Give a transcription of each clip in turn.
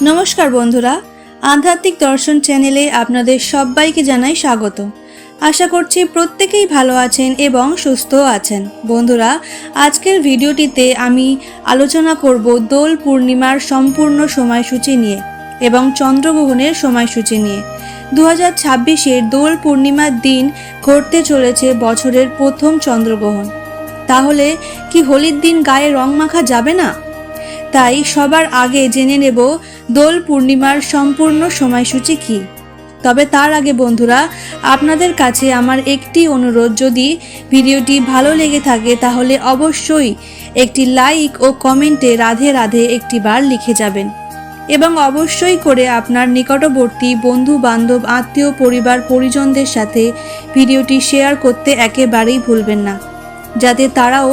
নমস্কার বন্ধুরা, আধ্যাত্মিক দর্শন চ্যানেলে আপনাদের সবাইকে জানাই স্বাগত। আশা করছি প্রত্যেকেই ভালো আছেন এবং সুস্থ আছেন। বন্ধুরা, আজকের ভিডিওটিতে আমি আলোচনা করব দোল পূর্ণিমার সম্পূর্ণ সময়সূচি নিয়ে এবং চন্দ্রগ্রহণের সময়সূচি নিয়ে। 2026-এর দোল পূর্ণিমার দিন ঘটতে চলেছে বছরের প্রথম চন্দ্রগ্রহণ। তাহলে কি হোলির দিন গায়ে রং মাখা যাবে না? তাই সবার আগে জেনে নেব দোল পূর্ণিমার সম্পূর্ণ সময়সূচি কী। তবে তার আগে বন্ধুরা, আপনাদের কাছে আমার একটি অনুরোধ, যদি ভিডিওটি ভালো লেগে থাকে তাহলে অবশ্যই একটি লাইক ও কমেন্টে রাধে রাধে একটি বার লিখে যাবেন এবং অবশ্যই করে আপনার নিকটবর্তী বন্ধু বান্ধব আত্মীয় পরিবার পরিজনদের সাথে ভিডিওটি শেয়ার করতে একেবারেই ভুলবেন না, যাতে তারাও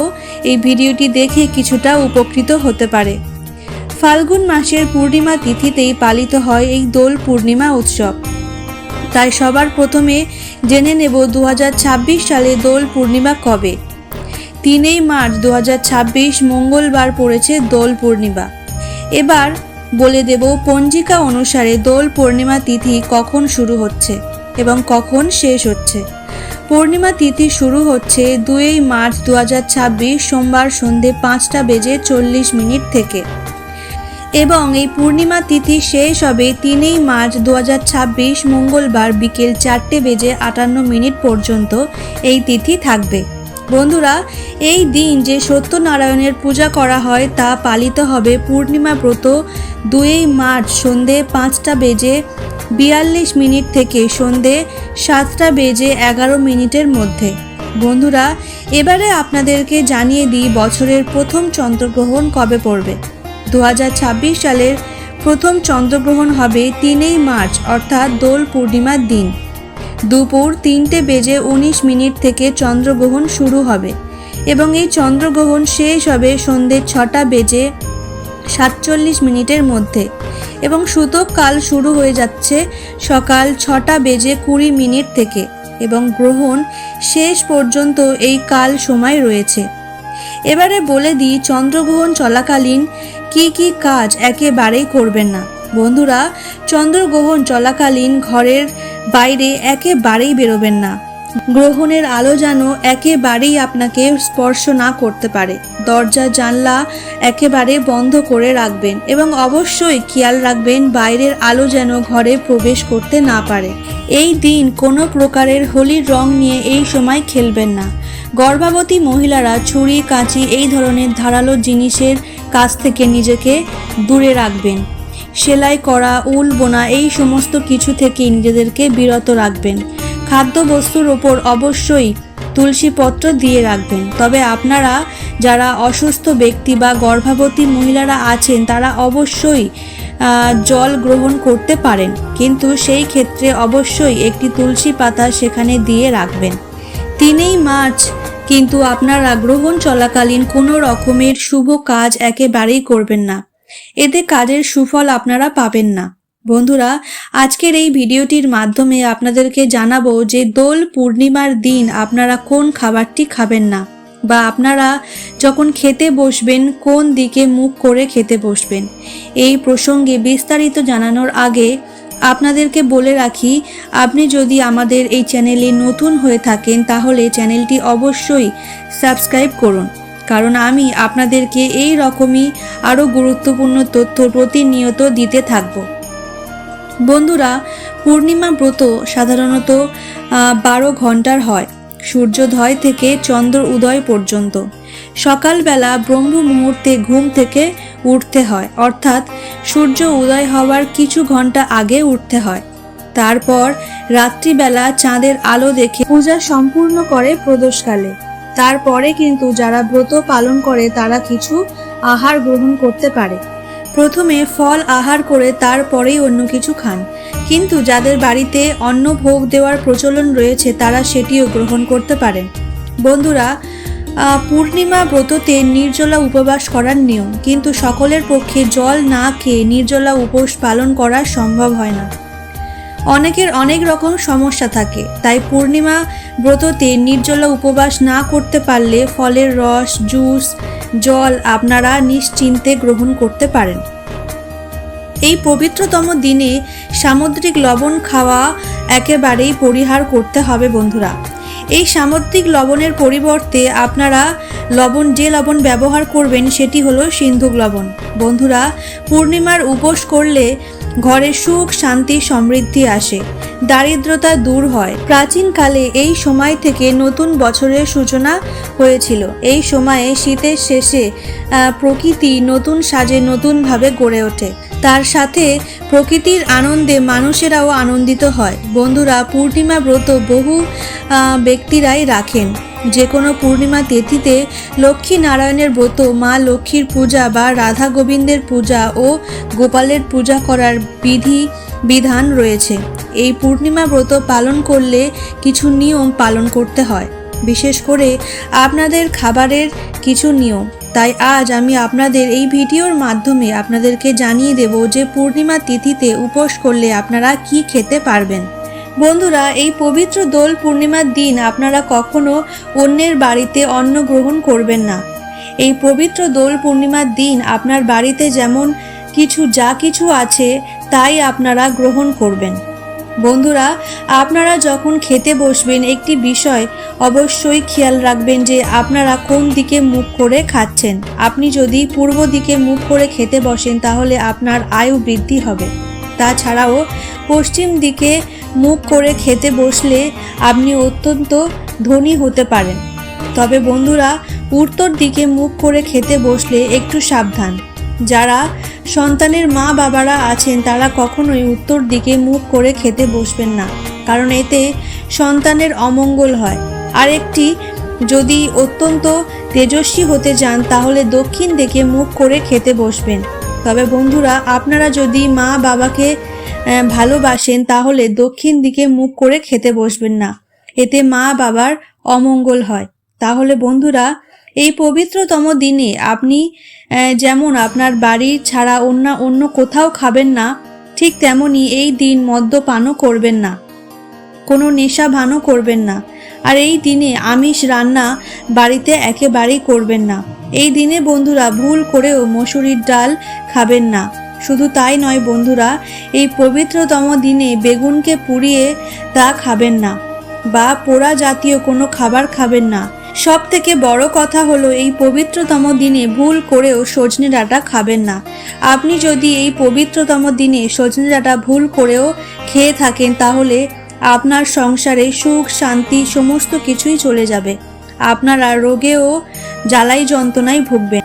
এই ভিডিওটি দেখে কিছুটা উপকৃত হতে পারে। ফাল্গুন মাসের পূর্ণিমা তিথিতেই পালিত হয় এই দোল পূর্ণিমা উৎসব। তাই সবার প্রথমে জেনে নেব 2026 সালে দোল পূর্ণিমা কবে। 3 মার্চ 2026 মঙ্গলবার পড়েছে দোল পূর্ণিমা। এবার বলে দেব পঞ্জিকা অনুসারে দোল পূর্ণিমা তিথি কখন শুরু হচ্ছে এবং কখন শেষ হচ্ছে। পূর্ণিমা তিথি শুরু হচ্ছে 2 মার্চ 2026 সোমবার সন্ধে 5:40 থেকে এবং এই পূর্ণিমা তিথি শেষ হবে 3 মার্চ 2026 মঙ্গলবার বিকেল 4:58 পর্যন্ত এই তিথি থাকবে। বন্ধুরা, এই দিন যে সত্যনারায়ণের পূজা করা হয় তা পালিত হবে পূর্ণিমা ব্রত 2 মার্চ সন্ধে 5:42 থেকে সন্ধে 7:11 মধ্যে। বন্ধুরা, এবারে আপনাদেরকে জানিয়ে দিই বছরের প্রথম চন্দ্রগ্রহণ কবে পড়বে। 2026 সালের প্রথম চন্দ্রগ্রহণ হবে 3 মার্চ অর্থাৎ দোল পূর্ণিমার দিন দুপুর 3:19 থেকে চন্দ্রগ্রহণ শুরু হবে এবং এই চন্দ্রগ্রহণ শেষ হবে সন্ধ্যে 6:47 মধ্যে এবং সূতক কাল শুরু হয়ে যাচ্ছে সকাল 6:20 থেকে এবং গ্রহণ শেষ পর্যন্ত এই কাল সময় রয়েছে। এবারে বলে দিই চন্দ্রগ্রহণ চলাকালীন কি কাজ একেবারেই করবেন না। বন্ধুরা, চন্দ্রগ্রহণ চলাকালীন ঘরের বাইরে একেবারেই বেরোবেন না। গ্রহণের আলো যেন একেবারেই আপনাকে স্পর্শ না করতে পারে। দরজা জানলা একেবারে বন্ধ করে রাখবেন এবং অবশ্যই খেয়াল রাখবেন বাইরের আলো যেন ঘরে প্রবেশ করতে না পারে। এই দিন কোনো প্রকারের হোলির রং নিয়ে এই সময় খেলবেন না। গর্ভবতী মহিলারা ছুরি কাঁচি এই ধরনের ধারালো জিনিসের কাছ থেকে নিজেকে দূরে রাখবেন। সেলাই করা, উল বোনা এই সমস্ত কিছু থেকে নিজেদেরকে বিরত রাখবেন। খাদ্যবস্তুর ওপর অবশ্যই তুলসী পত্র দিয়ে রাখবেন। তবে আপনারা যারা অসুস্থ ব্যক্তি বা গর্ভবতী মহিলারা আছেন তারা অবশ্যই জল গ্রহণ করতে পারেন, কিন্তু সেই ক্ষেত্রে অবশ্যই একটি তুলসী পাতা সেখানে দিয়ে রাখবেন। 3 মার্চ কিন্তু আপনারা গ্রহণ চলাকালীন কোনো রকমের শুভ কাজ একেবারেই করবেন না, এতে কাজের সুফল আপনারা পাবেন না। বন্ধুরা, আজকের এই ভিডিওটির মাধ্যমে আপনাদেরকে জানাবো যে দোল পূর্ণিমার দিন আপনারা কোন খাবারটি খাবেন না বা আপনারা যখন খেতে বসবেন কোন দিকে মুখ করে খেতে বসবেন। এই প্রসঙ্গে বিস্তারিত জানানোর আগে আপনাদেরকে বলে রাখি, আপনি যদি আমাদের এই চ্যানেলে নতুন হয়ে থাকেন তাহলে চ্যানেলটি অবশ্যই সাবস্ক্রাইব করুন, কারণ আমি আপনাদেরকে এই রকমই আরও গুরুত্বপূর্ণ তথ্য প্রতিনিয়ত দিতে থাকব। বন্ধুরা, পূর্ণিমা ব্রত সাধারণত 12 ঘন্টার হয়, সূর্যোদয় থেকে চন্দ্র উদয় পর্যন্ত। সকালবেলা ব্রহ্ম মুহূর্তে ঘুম থেকে উঠতে হয়, অর্থাৎ সূর্য উদয় হওয়ার কিছু ঘন্টা আগে উঠতে হয়। তারপর রাত্রিবেলা চাঁদের আলো দেখে পূজা সম্পূর্ণ করে প্রদোষকালে। তারপরে কিন্তু যারা ব্রত পালন করে তারা কিছু আহার গ্রহণ করতে পারে। প্রথমে ফল আহার করে তারপরেই অন্য কিছু খান, কিন্তু যাদের বাড়িতে অন্ন ভোগ দেওয়ার প্রচলন রয়েছে তারা সেটিও গ্রহণ করতে পারেন। বন্ধুরা, পূর্ণিমা ব্রততে নির্জলা উপবাস করার নিয়ম, কিন্তু সকলের পক্ষে জল না খেয়ে নির্জলা উপোস পালন করা সম্ভব হয় না। অনেকের অনেক রকম সমস্যা থাকে, তাই পূর্ণিমা ব্রততে নির্জলা উপবাস না করতে পারলে ফলের রস, জুস, জল আপনারা নিশ্চিন্তে গ্রহণ করতে পারেন। এই পবিত্রতম দিনে সামুদ্রিক লবণ খাওয়া একেবারেই পরিহার করতে হবে বন্ধুরা। এই সামুদ্রিক লবণের পরিবর্তে আপনারা যে লবণ ব্যবহার করবেন সেটি হলো সিন্ধুক লবণ। বন্ধুরা, পূর্ণিমার উপোস করলে ঘরে সুখ, শান্তি, সমৃদ্ধি আসে, দারিদ্রতা দূর হয়। প্রাচীনকালে এই সময় থেকে নতুন বছরের সূচনা হয়েছিল। এই সময়ে শীতের শেষে প্রকৃতি নতুন সাজে নতুনভাবে গড়ে ওঠে। তার সাথে প্রকৃতির আনন্দে মানুষেরাও আনন্দিত হয়। বন্ধুরা, পূর্ণিমা ব্রত বহু ব্যক্তিরাই রাখেন। যে কোনো পূর্ণিমা তিথিতে লক্ষ্মী নারায়ণের ব্রত, মা লক্ষ্মীর পূজা বা রাধা গোবিন্দের পূজা ও গোপালের পূজা করার বিধান রয়েছে। এই পূর্ণিমা ব্রত পালন করলে কিছু নিয়ম পালন করতে হয়, বিশেষ করে আপনাদের খাবারের কিছু নিয়ম। তাই আজ আমি আপনাদের এই ভিডিওর মাধ্যমে আপনাদেরকে জানিয়ে দেব যে পূর্ণিমা তিথিতে উপোস করলে আপনারা কি খেতে পারবেন। বন্ধুরা, এই পবিত্র দোল পূর্ণিমার দিন আপনারা কখনো অন্যের বাড়িতে অন্ন গ্রহণ করবেন না। এই পবিত্র দোল পূর্ণিমার দিন আপনার বাড়িতে যেমন যা কিছু আছে তাই আপনারা গ্রহণ করবেন। বন্ধুরা, আপনারা যখন খেতে বসবেন একটি বিষয় অবশ্যই খেয়াল রাখবেন যে আপনারা কোন দিকে মুখ করে খাচ্ছেন। আপনি যদি পূর্ব দিকে মুখ করে খেতে বসেন তাহলে আপনার আয়ু বৃদ্ধি হবে। তাছাড়াও পশ্চিম দিকে মুখ করে খেতে বসলে আপনি অত্যন্ত ধনী হতে পারেন। তবে বন্ধুরা, উত্তর দিকে মুখ করে খেতে বসলে একটু সাবধান। যারা সন্তানের মা বাবারা আছেন তারা কখনোই উত্তর দিকে মুখ করে খেতে বসবেন না, কারণ এতে সন্তানের অমঙ্গল হয়। আর একটি যদি অত্যন্ত তেজস্বী হতে চান তাহলে দক্ষিণ দিকে মুখ করে খেতে বসবেন। তবে বন্ধুরা, আপনারা যদি মা বাবাকে ভালোবাসেন তাহলে দক্ষিণ দিকে মুখ করে খেতে বসবেন না, এতে মা বাবার অমঙ্গল হয়। তাহলে বন্ধুরা, এই পবিত্রতম দিনে আপনি যেমন আপনার বাড়ি ছাড়া অন্য কোথাও খাবেন না, ঠিক তেমনি এই দিন মদ্যপানও করবেন না, কোনো নেশা ভানও করবেন না। আর এই দিনে আমিষ রান্না বাড়িতে একেবারেই করবেন না। এই দিনে বন্ধুরা ভুল করেও মসুরির ডাল খাবেন না। শুধু তাই নয় বন্ধুরা, এই পবিত্রতম দিনে বেগুনকে পুড়িয়ে তা খাবেন না বা পোড়া জাতীয় কোনো খাবার খাবেন না। সব থেকে বড় কথা হলো এই পবিত্রতম দিনে ভুল করেও সজনে ডাঁটা খাবেন না। আপনি যদি এই পবিত্রতম দিনে সজনে ডাঁটা ভুল করেও খেয়ে থাকেন তাহলে আপনার সংসারে সুখ, শান্তি সমস্ত কিছুই চলে যাবে। আপনারা রোগে ও জ্বালাই যন্ত্রণায় ভুগবেন।